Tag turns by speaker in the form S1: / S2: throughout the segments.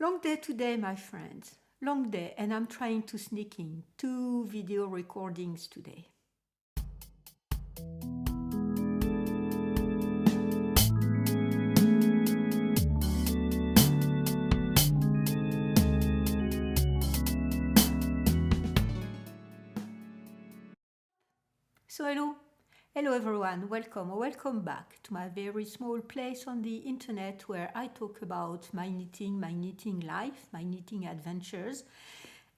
S1: Long day today, my friends. Long day, and I'm trying to sneak in 2 video recordings today. So hello everyone, welcome back to my very small place on the internet where I talk about my knitting life, my knitting adventures,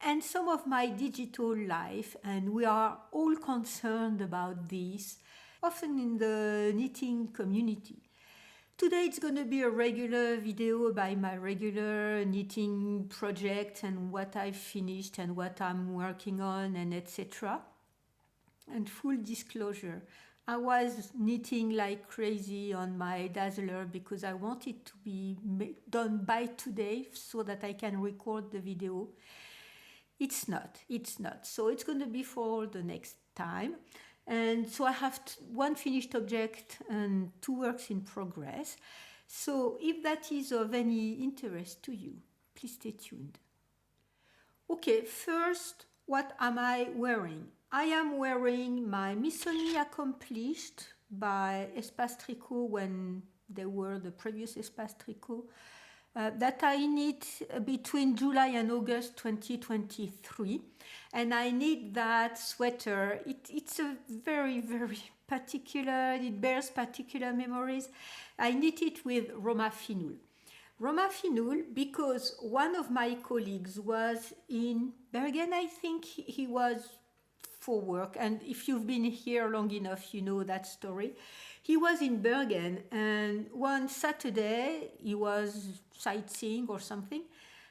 S1: and some of my digital life, and we are all concerned about this, often in the knitting community. Today it's going to be a regular video about my regular knitting project and what I've finished and what I'm working on and etc. And full disclosure, I was knitting like crazy on my Dazzler because I wanted to be done by today so that I can record the video. It's not. So it's going to be for the next time. And so I have one finished object and 2 works in progress. So if that is of any interest to you, please stay tuned. Okay, first, what am I wearing? I am wearing my Mission Accomplished by Espace Tricot when they were the previous Espace Tricot that I knit between July and August 2023, and I knit that sweater. It's a very, very particular, it bears particular memories. I knit it with Roma Finoul. Roma Finoul because one of my colleagues was in Bergen, I think he was for work, and if you've been here long enough, you know that story. He was in Bergen, and one Saturday he was sightseeing or something,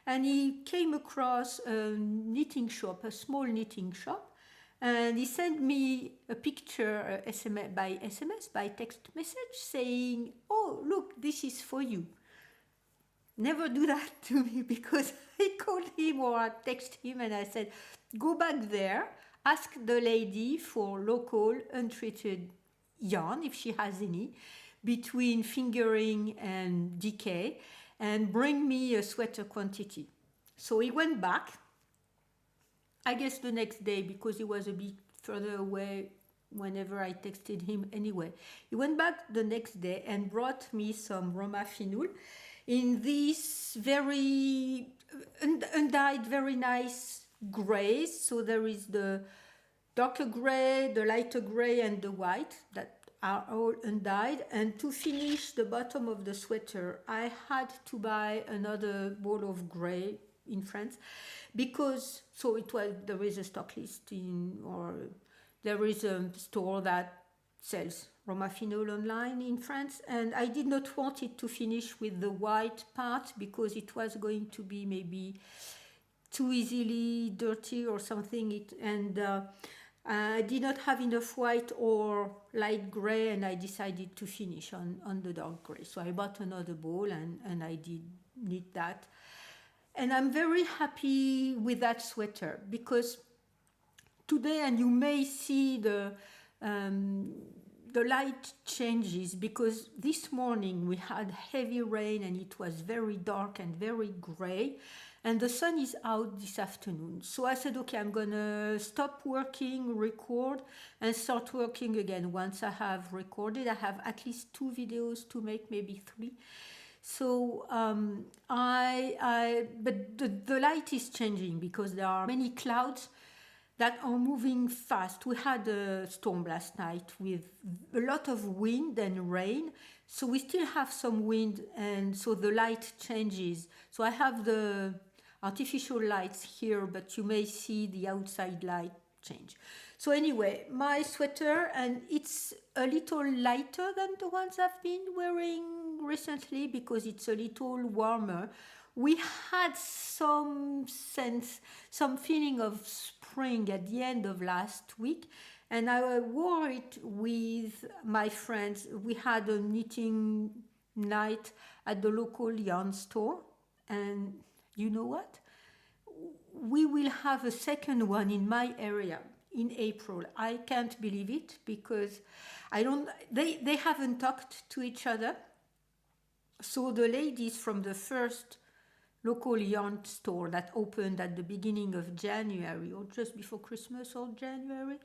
S1: and he came across a knitting shop, a small knitting shop, and he sent me a picture by text message saying, "Oh, look, this is for you." Never do that to me because I called him or I text him and I said, "Go back there, ask the lady for local untreated yarn, if she has any, between fingering and decay, and bring me a sweater quantity." So he went back, I guess the next day because he was a bit further away whenever I texted him anyway. He went back the next day and brought me some Roma Finoul in this very undyed, very nice grays. So there is the darker gray, the lighter gray, and the white that are all undyed. And to finish the bottom of the sweater, I had to buy another ball of gray in France because there is a stock list or there is a store that sells Roma Finoul online in France, and I did not want it to finish with the white part because it was going to be maybe too easily dirty or something, I did not have enough white or light gray, and I decided to finish on the dark gray. So I bought another bowl and I did knit that. And I'm very happy with that sweater because today, and you may see the light changes because this morning we had heavy rain and it was very dark and very gray, and the sun is out this afternoon. So I said, okay, I'm gonna stop working, record, and start working again. Once I have recorded, I have at least 2 videos to make, maybe 3. So but the light is changing because there are many clouds that are moving fast. We had a storm last night with a lot of wind and rain, so we still have some wind, and so the light changes. So I have the artificial lights here, but you may see the outside light change. So anyway, my sweater, and it's a little lighter than the ones I've been wearing recently because it's a little warmer. We had some feeling of spring at the end of last week, and I wore it with my friends. We had a knitting night at the local yarn store, and you know what? We will have a second one in my area in April. I can't believe it because they haven't talked to each other. So the ladies from the first local yarn store that opened at the beginning of January or just before Christmas or January,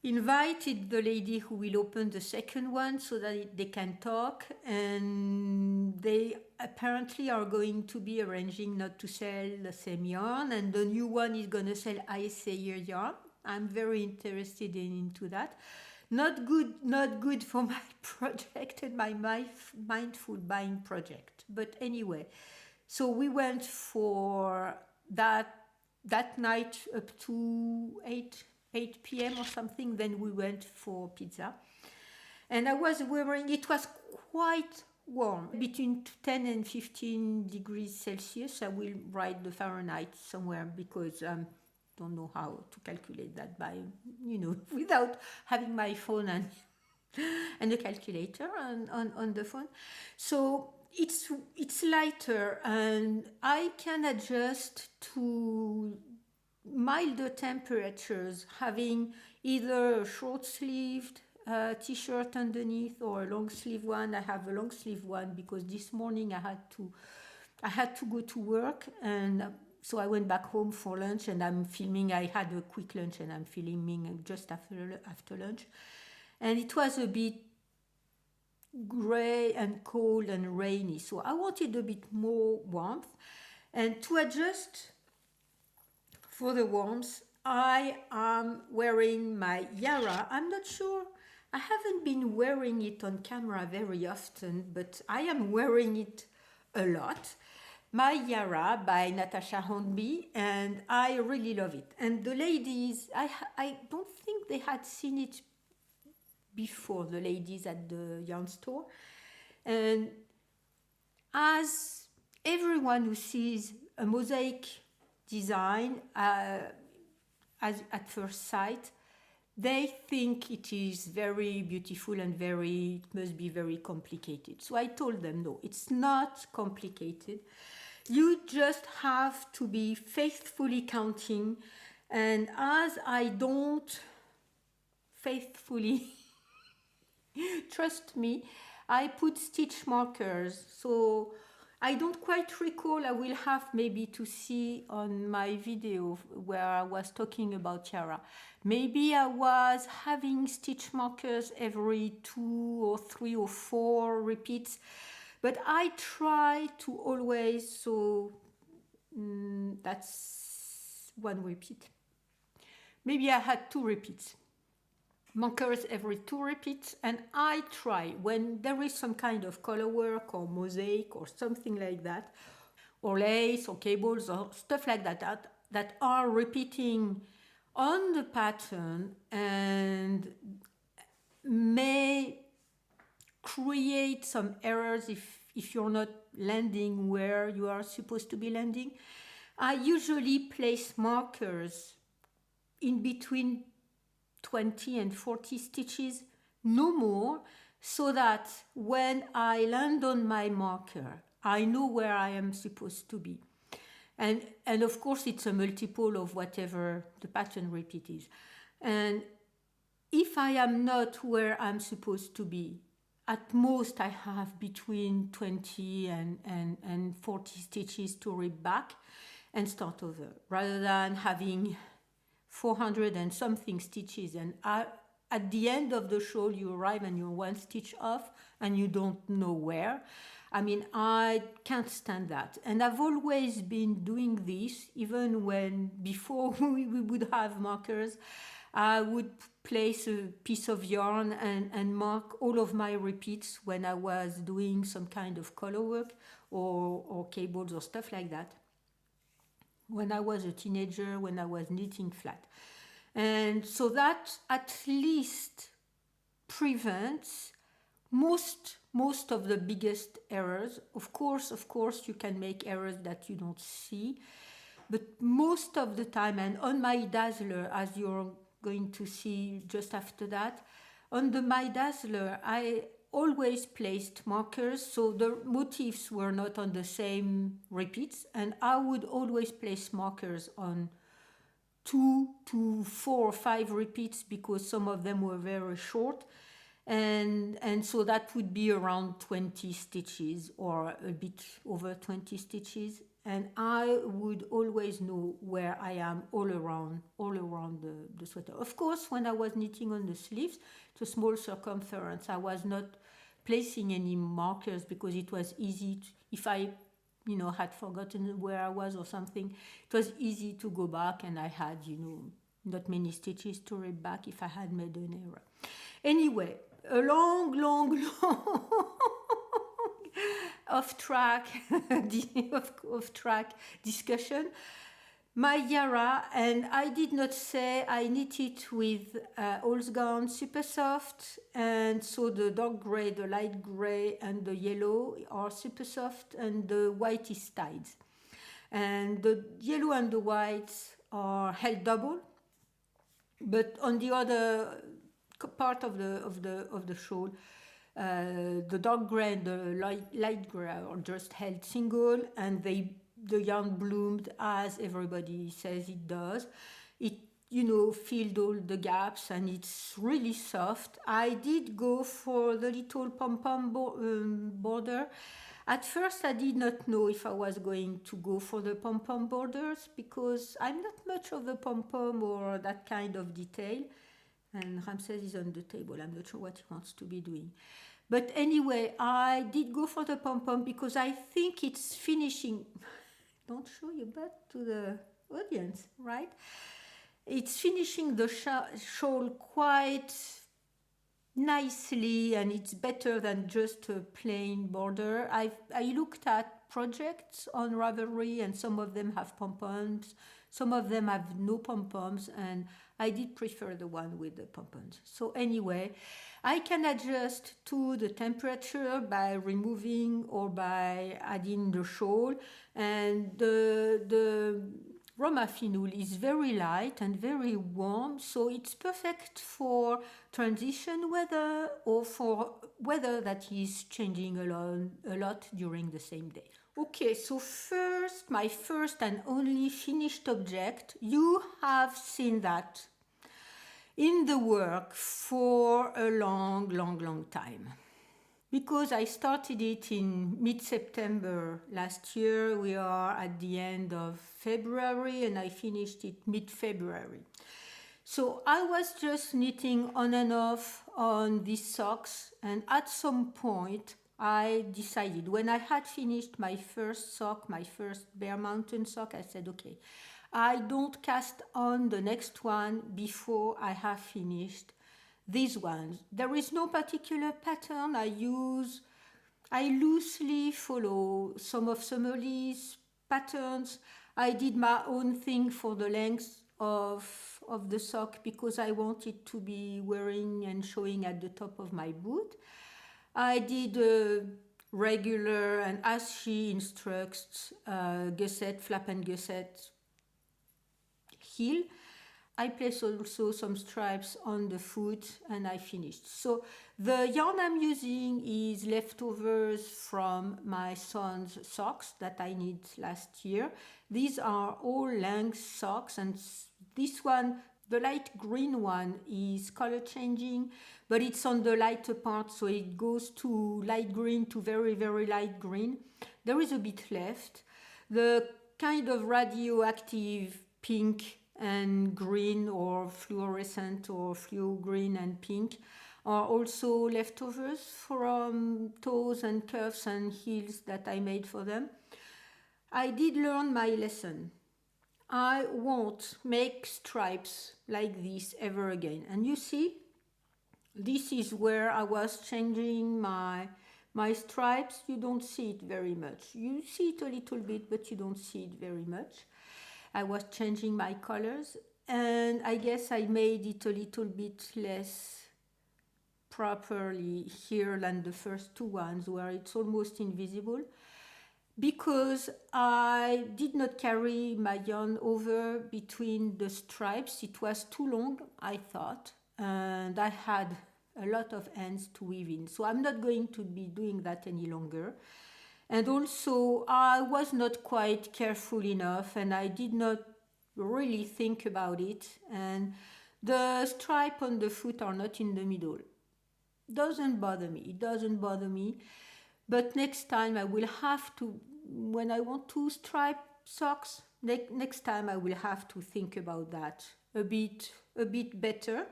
S1: invited the lady who will open the second one so that they can talk, and they apparently are going to be arranging not to sell the same yarn, and the new one is going to sell ISA yarn. I'm very interested into that. Not good for my project and my mindful buying project. But anyway, so we went for that night up to 8 p.m. or something. Then we went for pizza. And I was wearing, it was quite warm, between 10 and 15 degrees Celsius. I will write the Fahrenheit somewhere because don't know how to calculate that by, without having my phone and a calculator on the phone. So it's lighter, and I can adjust to milder temperatures, having either a short-sleeved t-shirt underneath or a long-sleeve one. I have a long-sleeve one because this morning I had to go to work, and so I went back home for lunch, and I'm filming. I had a quick lunch, and I'm filming just after lunch. And it was a bit gray and cold and rainy, so I wanted a bit more warmth. And to adjust for the warmth, I am wearing my Yara. I'm not sure. I haven't been wearing it on camera very often, but I am wearing it a lot. My Yara by Natasha Hornby, and I really love it. And the ladies, I don't think they had seen it before, the ladies at the yarn store. And as everyone who sees a mosaic design at first sight, they think it is very beautiful and it must be very complicated. So I told them, no, it's not complicated. You just have to be faithfully counting. And as I don't faithfully, trust me, I put stitch markers. So I don't quite recall. I will have maybe to see on my video where I was talking about Yara. Maybe I was having stitch markers every 2 or 3 or 4 repeats. But I try to always, so that's 1 repeat. Maybe I had 2 repeats. Markers every 2 repeats, and I try, when there is some kind of color work or mosaic or something like that, or lace or cables or stuff like that are repeating on the pattern and may create some errors if you're not landing where you are supposed to be landing. I usually place markers in between 20 and 40 stitches, no more, so that when I land on my marker, I know where I am supposed to be. And of course, it's a multiple of whatever the pattern repeat is. And if I am not where I'm supposed to be, at most I have between 20 and 40 stitches to rip back and start over, rather than having 400 and something stitches, and at the end of the show you arrive and you're 1 stitch off and you don't know where. I mean, I can't stand that. And I've always been doing this, even when before we would have markers. I would place a piece of yarn and mark all of my repeats when I was doing some kind of color work or cables or stuff like that. When I was a teenager, when I was knitting flat. And so that at least prevents most of the biggest errors. Of course, you can make errors that you don't see, but most of the time, and on my Dazzler, as you're going to see just after that, on my Dazzler, I always placed markers, so the motifs were not on the same repeats, and I would always place markers on 2 to 4 or 5 repeats because some of them were very short. and so that would be around 20 stitches or a bit over 20 stitches, and I would always know where I am all around the sweater. Of course, when I was knitting on the sleeves, it's a small circumference. I was not placing any markers because it was easy to, if I had forgotten where I was or something, it was easy to go back, and I had not many stitches to read back if I had made an error. Anyway, a long off track discussion. My Yara, and I did not say I knit it with Holzgarn Super Soft, and so the dark gray, the light gray, and the yellow are super soft, and the white is tied. And the yellow and the white are held double, but on the other part of the shawl, the dark gray and the light gray are just held single, and the yarn bloomed as everybody says it does. It filled all the gaps, and it's really soft. I did go for the little pom-pom border. At first I did not know if I was going to go for the pom-pom borders, because I'm not much of the pom-pom or that kind of detail. And Ramses is on the table. I'm not sure what he wants to be doing. But anyway, I did go for the pom-pom because I think it's finishing. Don't show your butt to the audience, right? It's finishing the shawl quite nicely, and it's better than just a plain border. I looked at projects on Ravelry, and some of them have pom-poms, some of them have no pom-poms, and I did prefer the one with the pom-poms. So anyway, I can adjust to the temperature by removing or by adding the shawl, and the Roma Finoul is very light and very warm, so it's perfect for transition weather or for weather that is changing a lot during the same day. Okay, so first, my first and only finished object, you have seen that in the work for a long time. Because I started it in mid-September last year, we are at the end of February, and I finished it mid-February. So I was just knitting on and off on these socks, and at some point I decided, when I had finished my first sock, my first Bear Mountain sock, I said, okay, I don't cast on the next one before I have finished these ones. There is no particular pattern I use. I loosely follow some of Summerlee's patterns. I did my own thing for the length of the sock because I wanted to be wearing and showing at the top of my boot. I did a regular, and as she instructs, gusset, flap and gusset heel. I placed also some stripes on the foot, and I finished. So the yarn I'm using is leftovers from my son's socks that I knit last year. These are all length socks, and this one, the light green one, is color changing, but it's on the lighter part, so it goes to light green to very light green. There is a bit left. The kind of radioactive pink and green, or fluorescent or fluo green and pink, are also leftovers from toes and cuffs and heels that I made for them. I did learn my lesson. I won't make stripes like this ever again. And you see, this is where I was changing my stripes. You don't see it very much. You see it a little bit, but you don't see it very much. I was changing my colors, and I guess I made it a little bit less properly here than the first two ones, where it's almost invisible, because I did not carry my yarn over between the stripes. It was too long, I thought, and I had a lot of ends to weave in, so I'm not going to be doing that any longer. And also, I was not quite careful enough, and I did not really think about it. And the stripe on the foot are not in the middle. doesn't bother me. It doesn't bother me. But next time I will have to, when I want to stripe socks, next time I will have to think about that a bit better.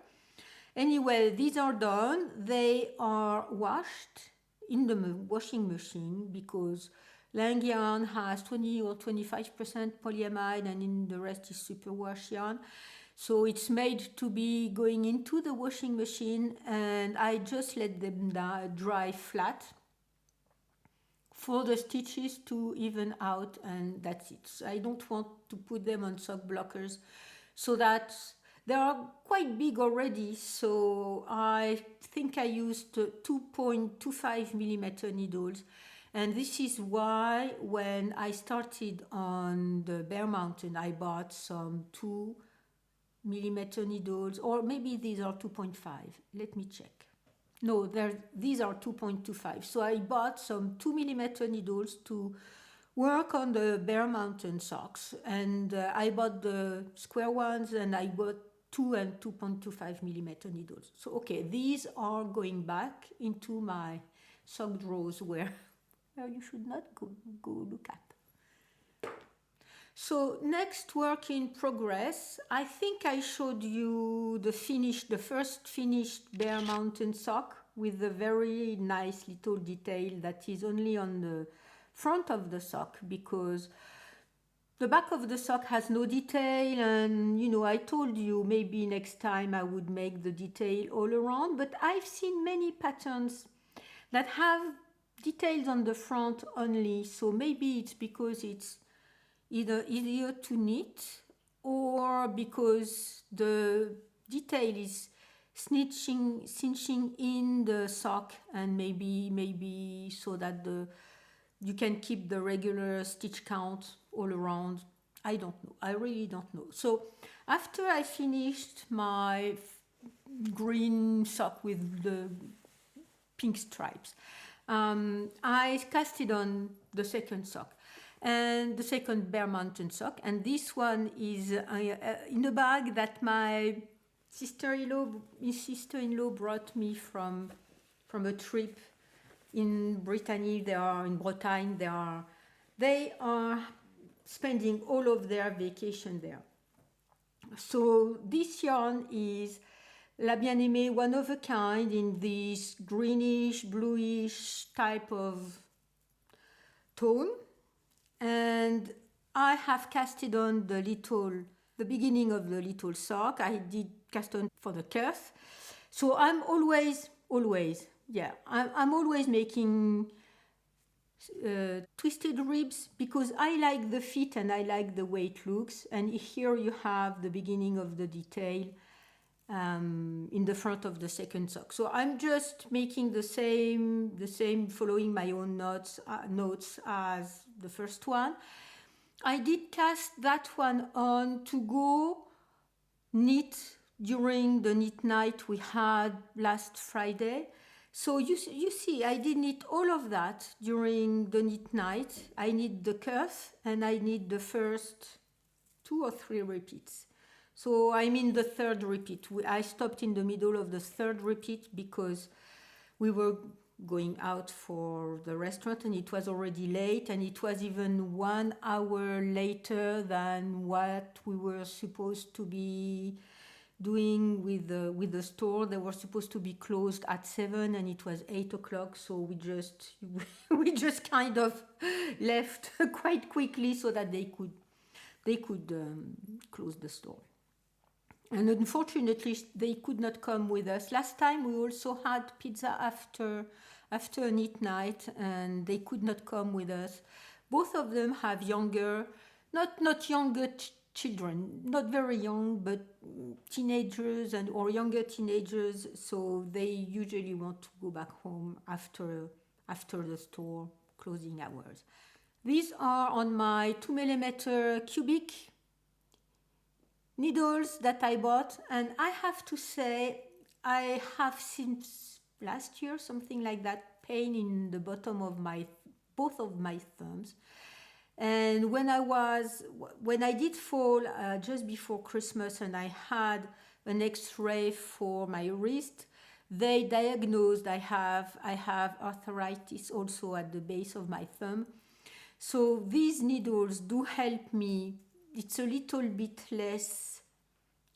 S1: Anyway, these are done. They are washed in the washing machine because Lang yarn has 20 or 25% polyamide and in the rest is superwash yarn. So it's made to be going into the washing machine, and I just let them dry flat for the stitches to even out, and that's it. So I don't want to put them on sock blockers, so that they are quite big already. So I think I used 2.25 millimeter needles, and this is why when I started on the Bear Mountain I bought some 2 millimeter needles, or maybe these are 2.5. Let me check. No, these are 2.25. So I bought some 2 millimeter needles to work on the Bear Mountain socks, and I bought the square ones, and I bought 2 and 2.25 millimeter needles. So okay, these are going back into my sock drawers where you should not go look at. So next work in progress, I think I showed you the first finished Bear Mountain sock with a very nice little detail that is only on the front of the sock, because the back of the sock has no detail, and I told you maybe next time I would make the detail all around, but I've seen many patterns that have details on the front only, so maybe it's because it's either easier to knit or because the detail is cinching in the sock, and maybe so that you can keep the regular stitch count all around. I don't know. I really don't know. So after I finished my green sock with the pink stripes, I casted on the second sock, and the second Bear Mountain sock, and this one is in a bag that my sister-in-law brought me from a trip in Brittany. They are in Bretagne. They are spending all of their vacation there. So this yarn is La Bien-Aimée, one of a kind, in this greenish, bluish type of tone. And I have casted on the beginning of the little sock. I did cast on for the cuff. So I'm always making twisted ribs because I like the fit and I like the way it looks. And here you have the beginning of the detail in the front of the second sock. So I'm just making the same, following my own notes as the first one. I did cast that one on to go knit during the knit night we had last Friday. So you see, I did knit all of that during the knit night. I knit the cuff and I knit the first 2 or 3 repeats. So I'm in the third repeat. I stopped in the middle of the third repeat because we were going out for the restaurant and it was already late, and it was even 1 hour later than what we were supposed to be doing with the store. They were supposed to be closed at 7 and it was 8 o'clock, so we just kind of left quite quickly so that they could close the store. And unfortunately, they could not come with us. Last time we also had pizza after a knit night, and they could not come with us. Both of them have younger, not younger children, not very young, but teenagers or younger teenagers. So they usually want to go back home after the store closing hours. These are on my 2mm cubic needles that I bought, and I have to say I have since last year, something like that, pain in the bottom of both of my thumbs. And when I did fall just before Christmas and I had an x-ray for my wrist, they diagnosed I have arthritis also at the base of my thumb. So these needles do help me. It's a little bit less,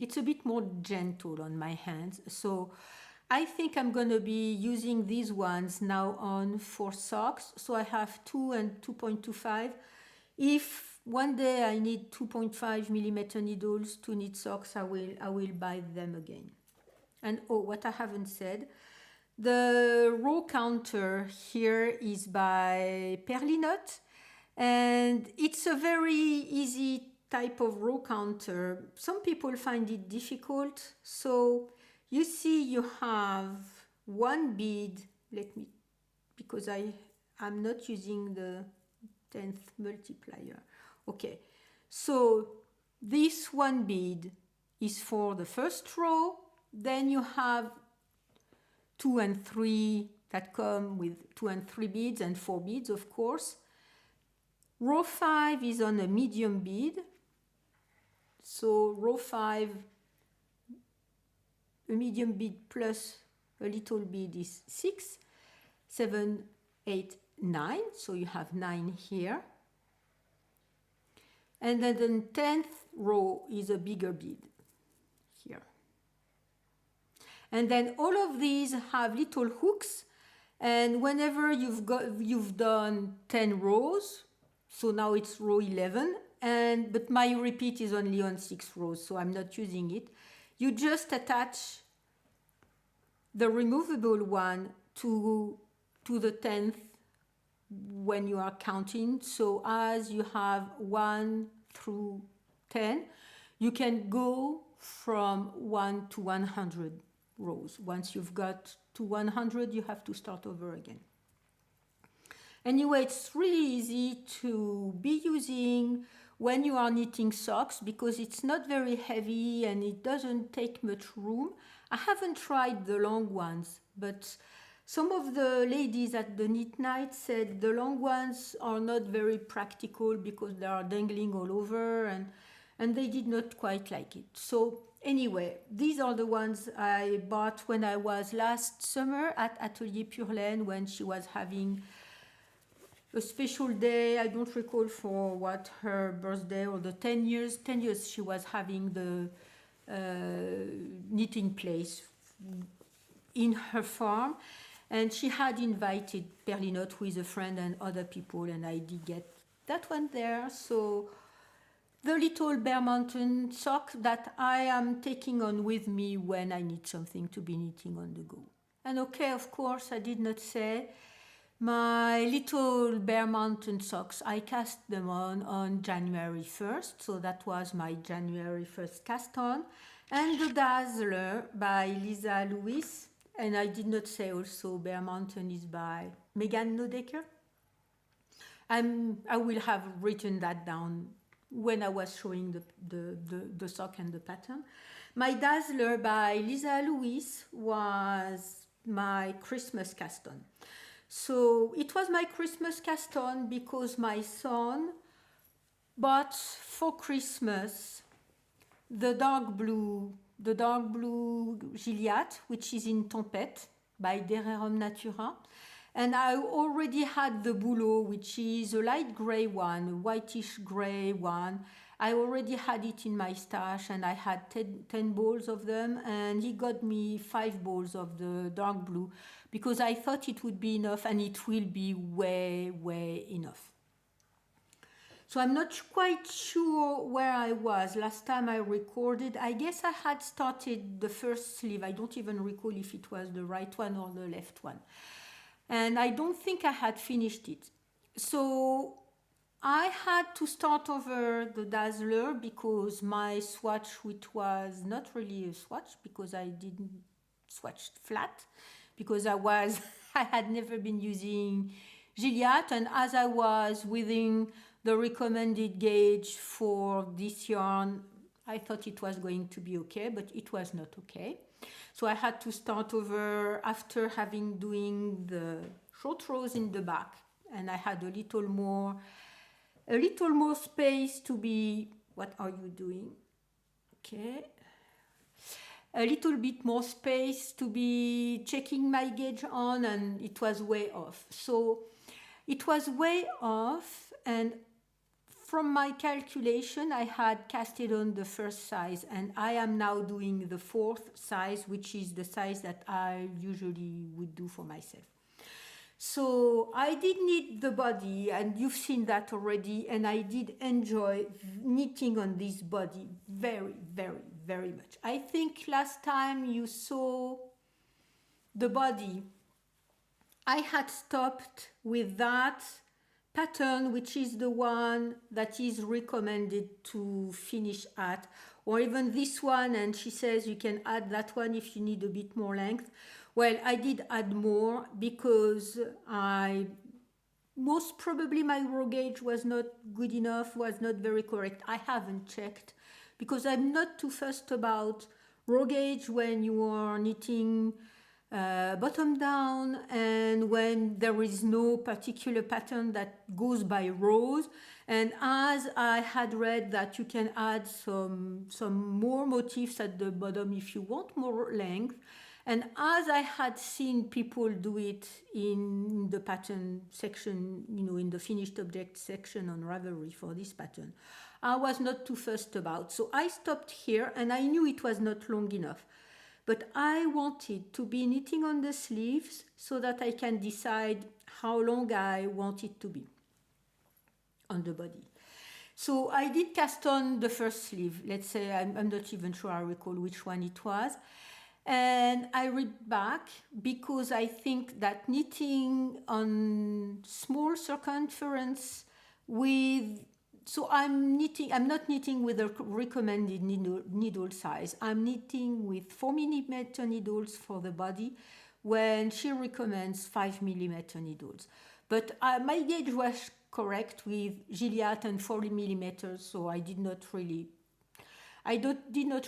S1: it's a bit more gentle on my hands. So I think I'm going to be using these ones now on for socks. So I have 2 and 2.25. If one day I need 2.5 millimeter needles to knit socks, I will buy them again. And oh, what I haven't said, the row counter here is by Perlinot, and it's a very easy type of row counter. Some people find it difficult. So you see you have one bead, because I'm not using the 10th multiplier. Okay, so this one bead is for the first row. Then you have 2 and 3 that come with 2 and 3 beads and 4 beads, of course. Row 5 is on a medium bead. So row 5, a medium bead plus a little bead is 6, 7, 8, 9. So you have 9 here. And then the 10th row is a bigger bead here. And then all of these have little hooks, and whenever you've done 10 rows, so now it's row 11, but my repeat is only on 6 rows, so I'm not using it. You just attach the removable one to the 10th when you are counting. So as you have 1 through 10, you can go from 1 to 100 rows. Once you've got to 100, you have to start over again. Anyway, it's really easy to be using when you are knitting socks because it's not very heavy and it doesn't take much room. I haven't tried the long ones, but some of the ladies at the knit night said the long ones are not very practical because they are dangling all over, and they did not quite like it. So anyway, these are the ones I bought when I was last summer at Atelier Pure Laine, when she was having a special day. I don't recall for what, her birthday or the 10 years she was having the knitting place in her farm. And she had invited Perlinot, who is a friend, and other people, and I did get that one there. So the little Bear Mountain sock that I am taking on with me when I need something to be knitting on the go. And okay, of course, I did not say, my little Bear Mountain socks, I cast them on January 1st. So that was my January 1st cast on. And the Dazzler by Lisa Lewis. And I did not say also Bear Mountain is by Megan Nodecker. I will have written that down when I was showing the sock and the pattern. My Dazzler by Lisa Lewis was my Christmas cast on. So it was my Christmas cast on because my son bought for Christmas the dark blue Gilliatt, which is in Tempête by Dererum Natura. And I already had the Boulot, which is a light gray one, a whitish gray one. I already had it in my stash, and I had 10 balls of them, and he got me 5 balls of the dark blue because I thought it would be enough, and it will be way enough. So I'm not quite sure where I was last time I recorded. I guess I had started the first sleeve. I don't even recall if it was the right one or the left one. And I don't think I had finished it. So I had to start over the Dazzler because my swatch, which was not really a swatch because I didn't swatch flat, because I had never been using Gilliatt, and as I was within the recommended gauge for this yarn, I thought it was going to be okay, but it was not okay. So I had to start over after having doing the short rows in the back, and I had a little more space to be. What are you doing? Okay. a little bit more space to be checking my gauge on, and it was way off. So it was way off, and from my calculation, I had casted on the first size, and I am now doing the fourth size, which is the size that I usually would do for myself. So I did knit the body, and you've seen that already, and I did enjoy knitting on this body very, very, very much. I think last time you saw the body, I had stopped with that pattern, which is the one that is recommended to finish at, or even this one, and she says you can add that one if you need a bit more length. Well, I did add more because most probably my row gauge was not good enough, was not very correct. I haven't checked because I'm not too fussed about row gauge when you are knitting bottom down, and when there is no particular pattern that goes by rows. And as I had read that you can add some more motifs at the bottom if you want more length, and as I had seen people do it in the pattern section, in the finished object section on Ravelry for this pattern, I was not too fussed about. So I stopped here, and I knew it was not long enough. But I wanted to be knitting on the sleeves so that I can decide how long I want it to be on the body. So I did cast on the first sleeve. Let's say, I'm not even sure I recall which one it was. And I ripped back because I think that knitting on small circumference so I'm not knitting with a recommended needle size. I'm knitting with 4mm needles for the body when she recommends 5mm needles. But my gauge was correct with Gilliatt and 40mm, so I did not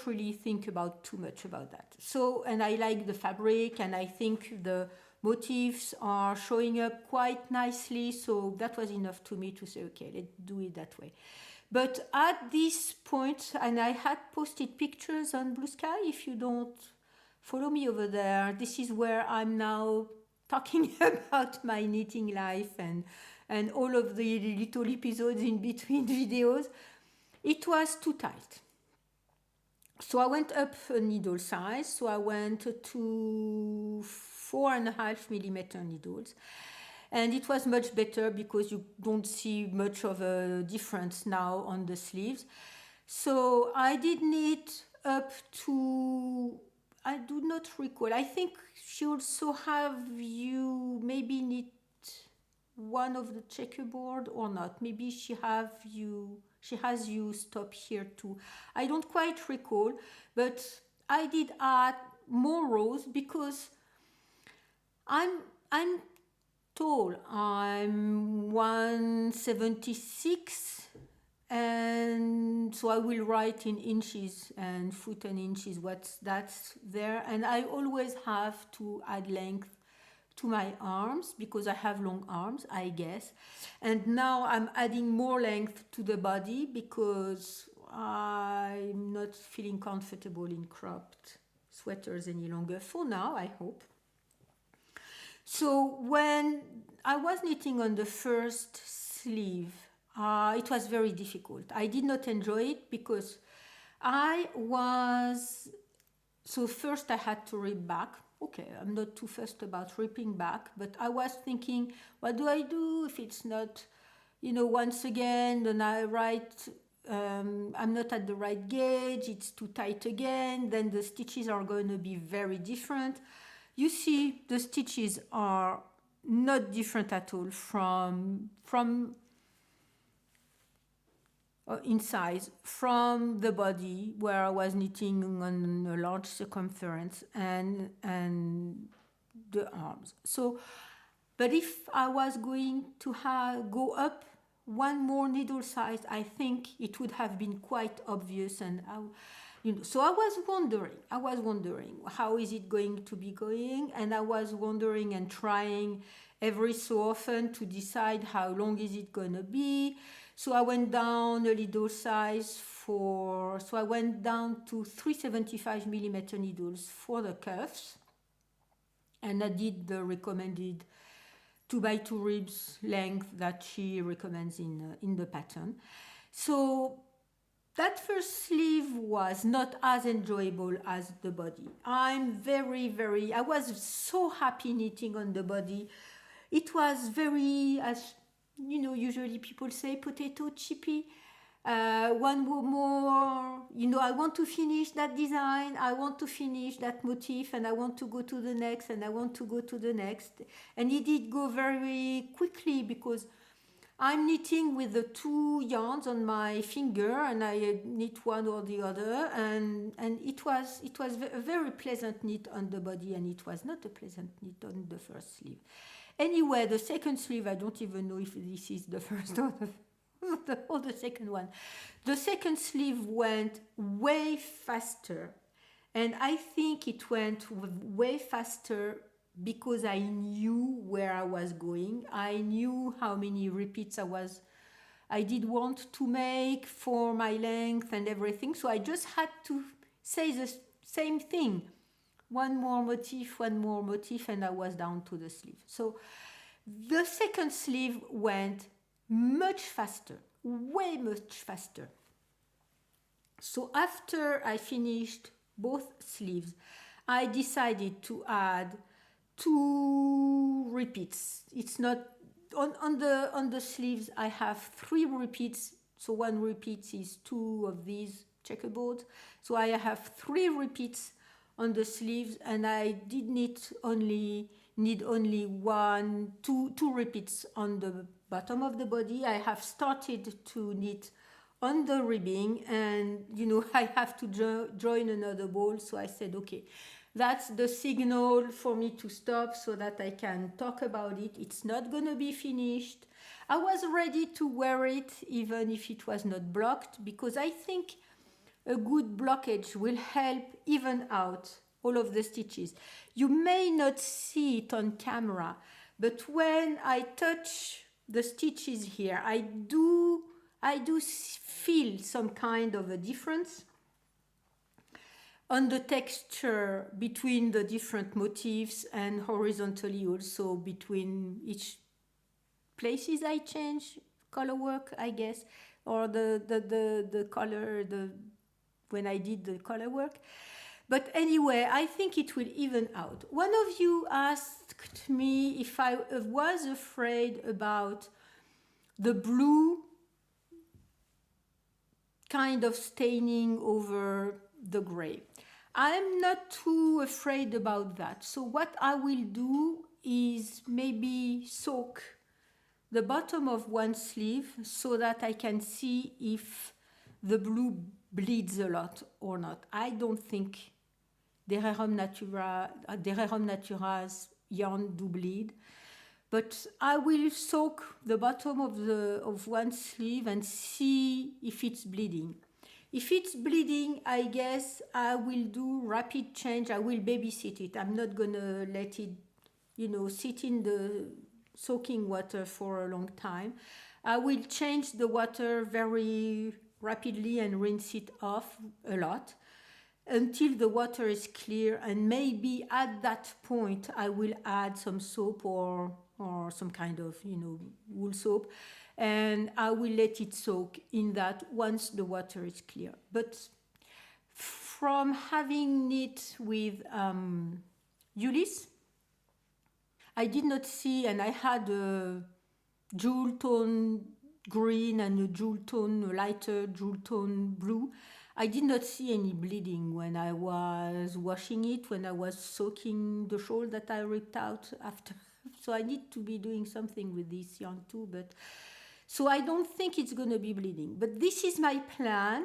S1: really think about too much about that. So, and I like the fabric, and I think the motifs are showing up quite nicely, so that was enough to me to say, okay, let's do it that way. But at this point, and I had posted pictures on Blue Sky, if you don't follow me over there, this is where I'm now talking about my knitting life and all of the little episodes in between videos. It was too tight. So I went up a needle size, so I went to 4.5mm needles, and it was much better because you don't see much of a difference now on the sleeves. So I did knit up to, I do not recall, I think she also have you maybe knit one of the checkerboard or not. Maybe she has you stop here too. I don't quite recall, but I did add more rows because I'm tall. I'm 176, and so I will write in inches and foot and inches that's there, and I always have to add length to my arms because I have long arms, I guess. And now I'm adding more length to the body because I'm not feeling comfortable in cropped sweaters any longer, for now, I hope. So when I was knitting on the first sleeve, it was very difficult. I did not enjoy it because so first I had to rip back. Okay, I'm not too fussed about ripping back, but I was thinking, what do I do if it's not, once again, then I write, I'm not at the right gauge, it's too tight again, then the stitches are going to be very different. You see, the stitches are not different at all from in size from the body where I was knitting on a large circumference and the arms. So, but if I was going to go up one more needle size, I think it would have been quite obvious, and so I was wondering how is it going to be going, and I was wondering and trying every so often to decide how long is it going to be. So I went down a needle size so I went down to 375 millimeter needles for the cuffs, and I did the recommended 2x2 ribs length that she recommends in the pattern. So that first sleeve was not as enjoyable as the body. I was so happy knitting on the body. It was very, as you know, usually people say, potato chippy. One more, I want to finish that design, I want to finish that motif, and I want to go to the next, and I want to go to the next. And it did go very quickly because I'm knitting with the two yarns on my finger, and I knit one or the other, and it was a very pleasant knit on the body, and it was not a pleasant knit on the first sleeve. Anyway, the second sleeve, I don't even know if this is the first or the second one. The second sleeve went way faster, and I think it went way faster because I knew where I was going. I knew how many repeats I did want to make for my length and everything, so I just had to say the same thing. One more motif, and I was down to the sleeve. So the second sleeve went much faster, way much faster. So after I finished both sleeves, I decided to add 2 repeats. It's not on the sleeves. I have 3 repeats. So 1 2 is 2 of these checkerboards. So I have 3 repeats on the sleeves, and I did need only 2 repeats on the bottom of the body. I have started to knit on the ribbing, and I have to join another ball. So I said, okay, that's the signal for me to stop so that I can talk about it. It's not gonna be finished. I was ready to wear it even if it was not blocked, because I think a good blockage will help even out all of the stitches. You may not see it on camera, but when I touch the stitches here, I do feel some kind of a difference on the texture between the different motifs, and horizontally also between each places I change color work, I guess, or the color when I did the color work. But anyway, I think it will even out. One of you asked me if I was afraid about the blue kind of staining over the gray. I'm not too afraid about that. So what I will do is maybe soak the bottom of one sleeve so that I can see if the blue bleeds a lot or not. I don't think Rerum Natura's yarn do bleed, but I will soak the bottom of one sleeve and see if it's bleeding. If it's bleeding, I guess I will do rapid change. I will babysit it. I'm not gonna let it, sit in the soaking water for a long time. I will change the water very rapidly and rinse it off a lot until the water is clear, and maybe at that point I will add some soap or some kind of wool soap, and I will let it soak in that once the water is clear. But from having knit with Ulysse, I did not see, and I had a jewel tone green and a lighter jewel tone blue. I did not see any bleeding when I was washing it, when I was soaking the shawl that I ripped out after. So I need to be doing something with this yarn too, but so I don't think it's going to be bleeding. But this is my plan.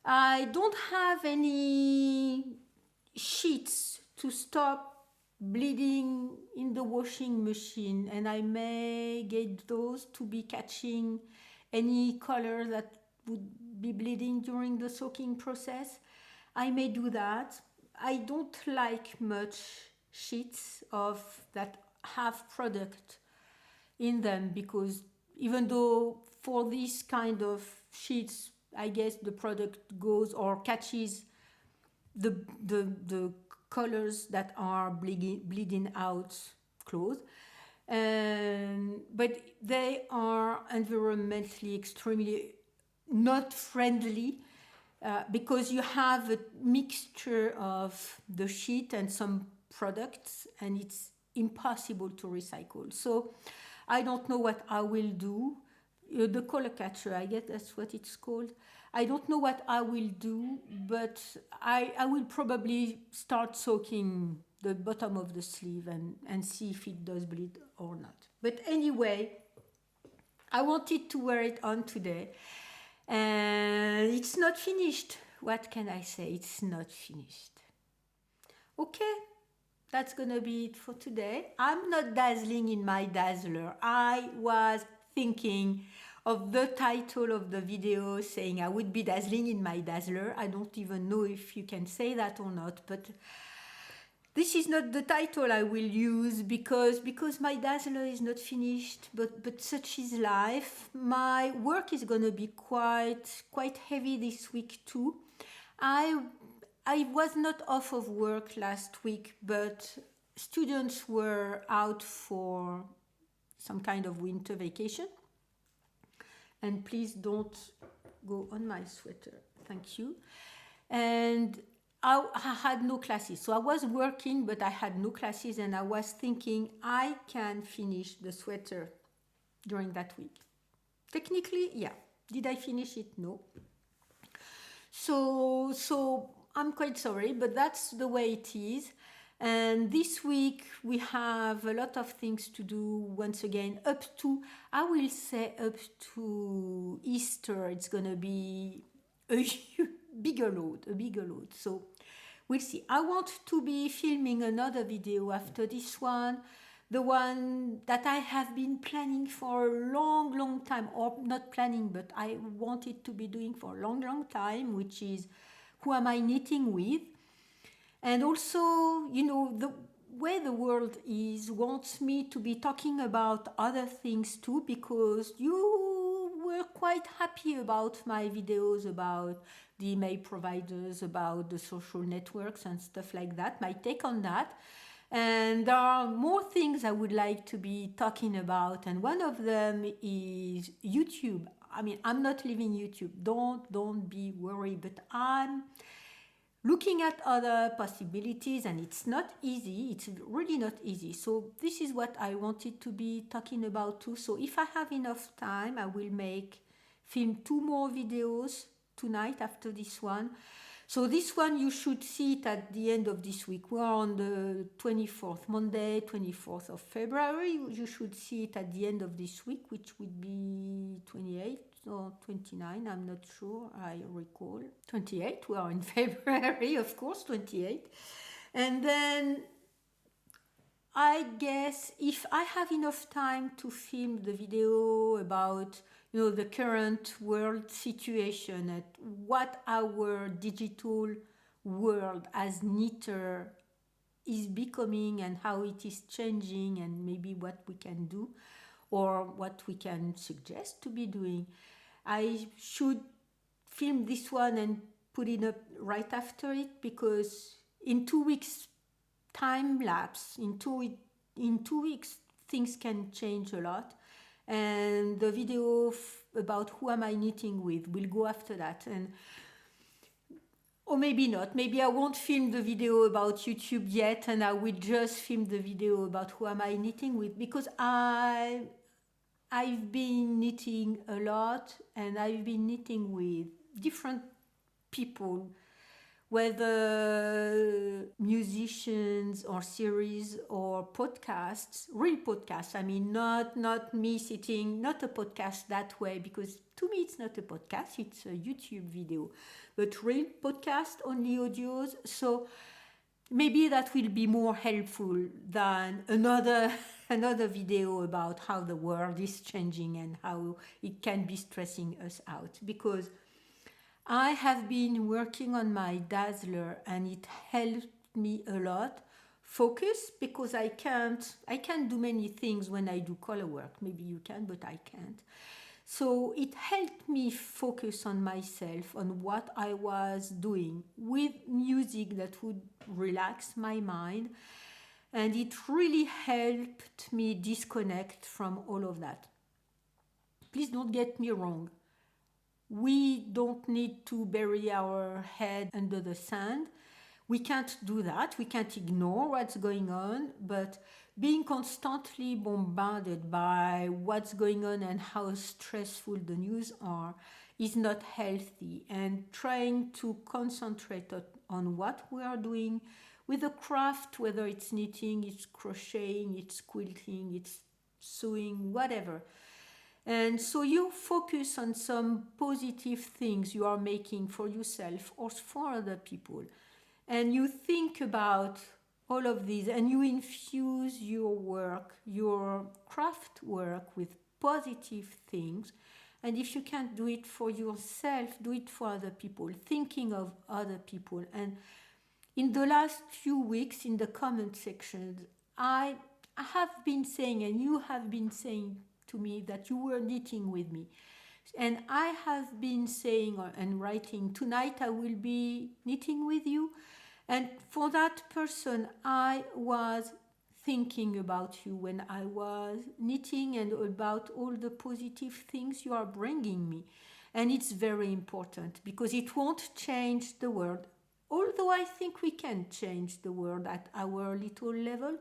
S1: I don't have any sheets to stop bleeding in the washing machine, and I may get those to be catching any color that would be bleeding during the soaking process. I may do that. I don't like much sheets of that have product in them because even though for this kind of sheets, I guess the product goes or catches the colors that are bleeding out clothes. But they are environmentally extremely not friendly, because you have a mixture of the sheet and some products, and it's impossible to recycle. So I don't know what I will do. The color catcher, I guess that's what it's called. I don't know what I will do, but I will probably start soaking the bottom of the sleeve and see if it does bleed or not. But anyway, I wanted to wear it on today. And it's not finished. What can I say? It's not finished. Okay, that's gonna be it for today. I'm not dazzling in my Dazzler. I was thinking of the title of the video saying I would be dazzling in my Dazzler. I don't even know if you can say that or not, but this is not the title I will use because my Dazzler is not finished, but such is life. My work is gonna be quite heavy this week too. I was not off of work last week, but students were out for some kind of winter vacation. And please don't go on my sweater, thank you. And I had no classes, so I was working, but I had no classes, and I was thinking I can finish the sweater during that week. Technically, yeah. Did I finish it? No. So I'm quite sorry, but that's the way it is. And this week we have a lot of things to do. Once again, I will say up to Easter, it's gonna be a bigger load. So we'll see. I want to be filming another video after this one, the one that I have been planning for a long time, or not planning, but I wanted to be doing for a long time, which is who am I knitting with? And also, the way the world is wants me to be talking about other things too, because you were quite happy about my videos about the email providers, about the social networks and stuff like that, my take on that. And there are more things I would like to be talking about, and one of them is YouTube. I mean, I'm not leaving YouTube. Don't be worried, but I'm looking at other possibilities, and it's not easy. It's really not easy. So this is what I wanted to be talking about too. So if I have enough time, I will film 2 more videos tonight after this one. So this one, you should see it at the end of this week. We're on the 24th, Monday, 24th of February. You should see it at the end of this week, which would be 28 or 29, I'm not sure, I recall. 28, we are in February, of course, 28. And then I guess if I have enough time to film the video about the current world situation, at what our digital world as knitter is becoming and how it is changing, and maybe what we can do or what we can suggest to be doing. I should film this one and put it up right after it, because in 2 weeks time lapse, in two weeks things can change a lot. And the video about who am I knitting with will go after that. Or maybe not. Maybe I won't film the video about YouTube yet, and I will just film the video about who am I knitting with, because I've been knitting a lot, and I've been knitting with different people, whether musicians or series or podcasts, real podcasts. I mean, not me sitting, not a podcast that way, because to me it's not a podcast, it's a YouTube video, but real podcast, only audios. So maybe that will be more helpful than another video about how the world is changing and how it can be stressing us out, because I have been working on my Dazzler, and it helped me a lot focus because I can't do many things when I do color work. Maybe you can, but I can't. So it helped me focus on myself, on what I was doing with music that would relax my mind. And it really helped me disconnect from all of that. Please don't get me wrong. We don't need to bury our head under the sand. We can't do that. We can't ignore what's going on, but being constantly bombarded by what's going on and how stressful the news are is not healthy. And trying to concentrate on what we are doing with a craft, whether it's knitting, it's crocheting, it's quilting, it's sewing, whatever. And so you focus on some positive things you are making for yourself or for other people. And you think about all of these and you infuse your work, your craft work with positive things. And if you can't do it for yourself, do it for other people, thinking of other people. And in the last few weeks in the comment sections, I have been saying, and you have been saying to me that you were knitting with me. And I have been saying and writing, tonight I will be knitting with you. And for that person, I was thinking about you when I was knitting and about all the positive things you are bringing me. And it's very important because it won't change the world. Although I think we can change the world at our little level,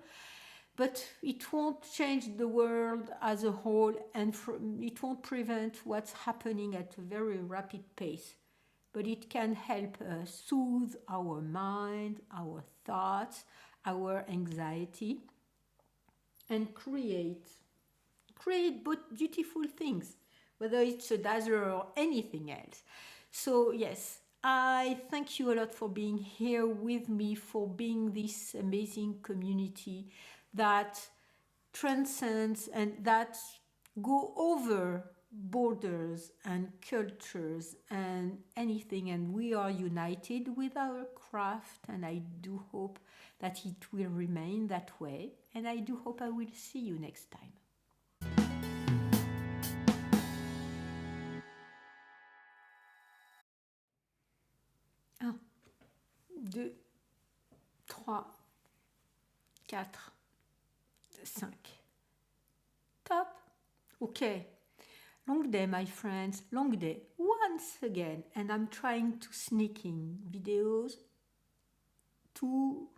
S1: but it won't change the world as a whole, and it won't prevent what's happening at a very rapid pace. But it can help us soothe our mind, our thoughts, our anxiety, and create beautiful things, whether it's a Dazzler or anything else. So yes, I thank you a lot for being here with me, for being this amazing community that transcends and that go over borders and cultures and anything, and we are united with our craft, and I do hope that it will remain that way, and I do hope I will see you next time. 1, 2, 3, 4, 5. Top. Okay. Long day, my friends. Long day. Once again. And I'm trying to sneak in videos. Two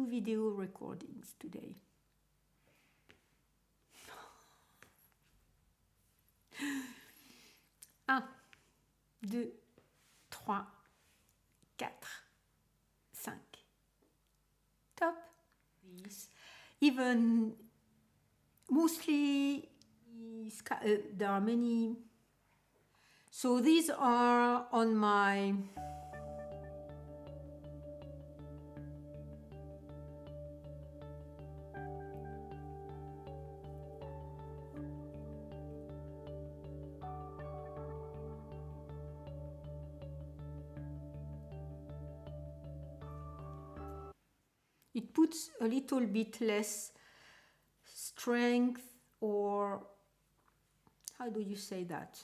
S1: video recordings today. 1, 2, 3, 4, 5. Top. Even mostly there are many. So these are on my it puts a little bit less strength, or how do you say that?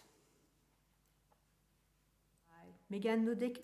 S1: Megan Nodek